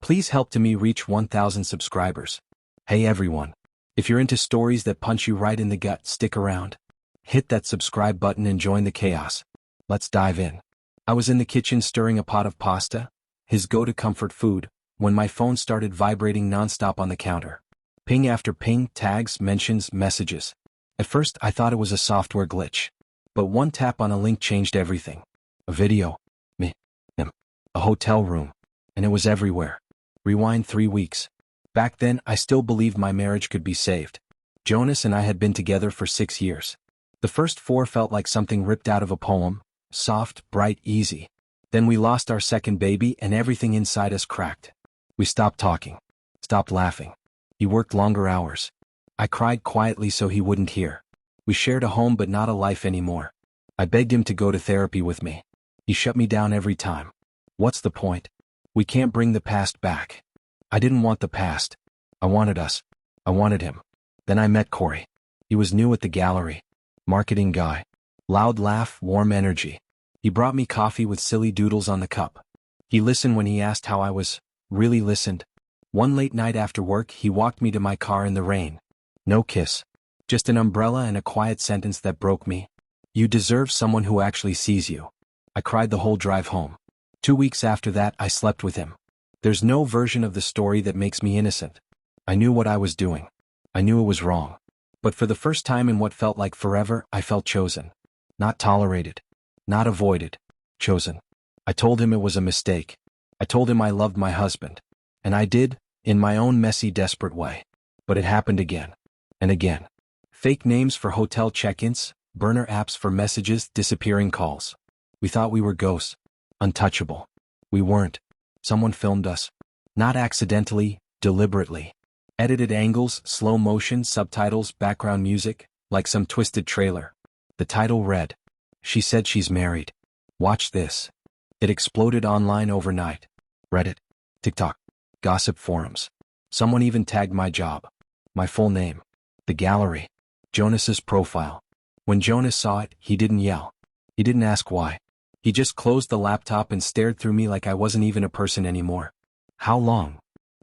Please help to me reach 1,000 subscribers. Hey everyone. If you're into stories that punch you right in the gut, stick around. Hit that subscribe button and join the chaos. Let's dive in. I was in the kitchen stirring a pot of pasta, his go-to comfort food, when my phone started vibrating nonstop on the counter. Ping after ping, tags, mentions, messages. At first I thought it was a software glitch. But one tap on a link changed everything. A video. Me. Him. A hotel room. And it was everywhere. Rewind 3 weeks. Back then, I still believed my marriage could be saved. Jonas and I had been together for 6 years. The first 4 felt like something ripped out of a poem, soft, bright, easy. Then we lost our second baby and everything inside us cracked. We stopped talking. Stopped laughing. He worked longer hours. I cried quietly so he wouldn't hear. We shared a home but not a life anymore. I begged him to go to therapy with me. He shut me down every time. What's the point? We can't bring the past back. I didn't want the past. I wanted us. I wanted him. Then I met Corey. He was new at the gallery. Marketing guy. Loud laugh, warm energy. He brought me coffee with silly doodles on the cup. He listened when he asked how I was. Really listened. One late night after work, he walked me to my car in the rain. No kiss. Just an umbrella and a quiet sentence that broke me. You deserve someone who actually sees you. I cried the whole drive home. 2 weeks after that, I slept with him. There's no version of the story that makes me innocent. I knew what I was doing. I knew it was wrong. But for the first time in what felt like forever, I felt chosen. Not tolerated. Not avoided. Chosen. I told him it was a mistake. I told him I loved my husband. And I did, in my own messy, desperate way. But it happened again. And again. Fake names for hotel check-ins, burner apps for messages, disappearing calls. We thought we were ghosts. Untouchable. We weren't. Someone filmed us. Not accidentally, deliberately. Edited angles, slow motion, subtitles, background music, like some twisted trailer. The title read, "She said she's married. Watch this." It exploded online overnight. Reddit, TikTok, gossip forums. Someone even tagged my job. My full name. The gallery. Jonas's profile. When Jonas saw it, he didn't yell. He didn't ask why. He just closed the laptop and stared through me like I wasn't even a person anymore. How long?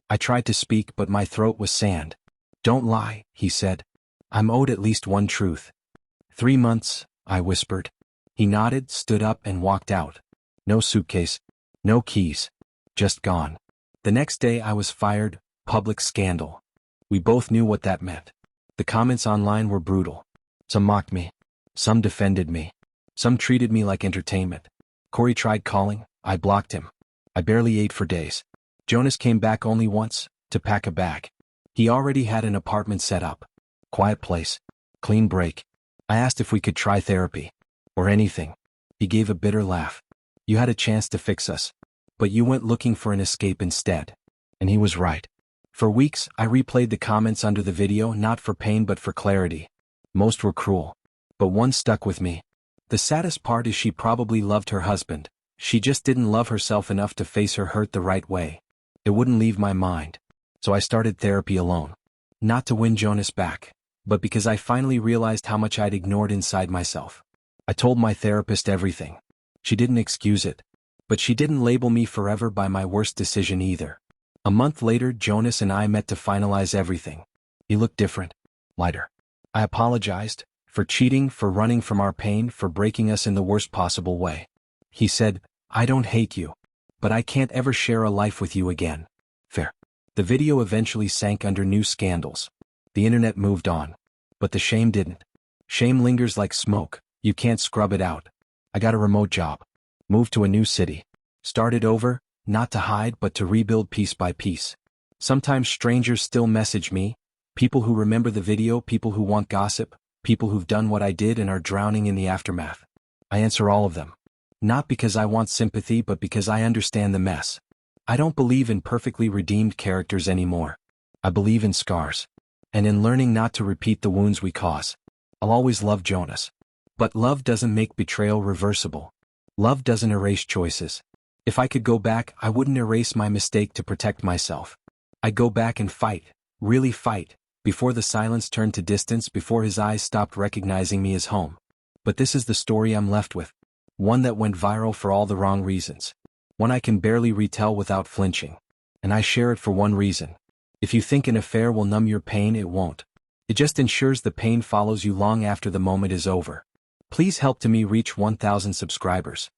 I tried to speak, but my throat was sand. Don't lie, he said. I'm owed at least one truth. 3 months, I whispered. He nodded, stood up, and walked out. No suitcase. No keys. Just gone. The next day I was fired. Public scandal. We both knew what that meant. The comments online were brutal. Some mocked me. Some defended me. Some treated me like entertainment. Corey tried calling. I blocked him. I barely ate for days. Jonas came back only once, to pack a bag. He already had an apartment set up. Quiet place. Clean break. I asked if we could try therapy. Or anything. He gave a bitter laugh. You had a chance to fix us. But you went looking for an escape instead. And he was right. For weeks, I replayed the comments under the video, not for pain but for clarity. Most were cruel. But one stuck with me. The saddest part is she probably loved her husband. She just didn't love herself enough to face her hurt the right way. It wouldn't leave my mind. So I started therapy alone. Not to win Jonas back, but because I finally realized how much I'd ignored inside myself. I told my therapist everything. She didn't excuse it. But she didn't label me forever by my worst decision either. A month later, Jonas and I met to finalize everything. He looked different. Lighter. I apologized. For cheating, for running from our pain, for breaking us in the worst possible way. He said, I don't hate you. But I can't ever share a life with you again. Fair. The video eventually sank under new scandals. The internet moved on. But the shame didn't. Shame lingers like smoke. You can't scrub it out. I got a remote job. Moved to a new city. Started over, not to hide but to rebuild piece by piece. Sometimes strangers still message me. People who remember the video, people who want gossip. People who've done what I did and are drowning in the aftermath. I answer all of them. Not because I want sympathy but because I understand the mess. I don't believe in perfectly redeemed characters anymore. I believe in scars. And in learning not to repeat the wounds we cause. I'll always love Jonas. But love doesn't make betrayal reversible. Love doesn't erase choices. If I could go back, I wouldn't erase my mistake to protect myself. I'd go back and fight. Really fight. Before the silence turned to distance, before his eyes stopped recognizing me as home. But this is the story I'm left with. One that went viral for all the wrong reasons. One I can barely retell without flinching. And I share it for one reason. If you think an affair will numb your pain, it won't. It just ensures the pain follows you long after the moment is over. Please help to me reach 1,000 subscribers.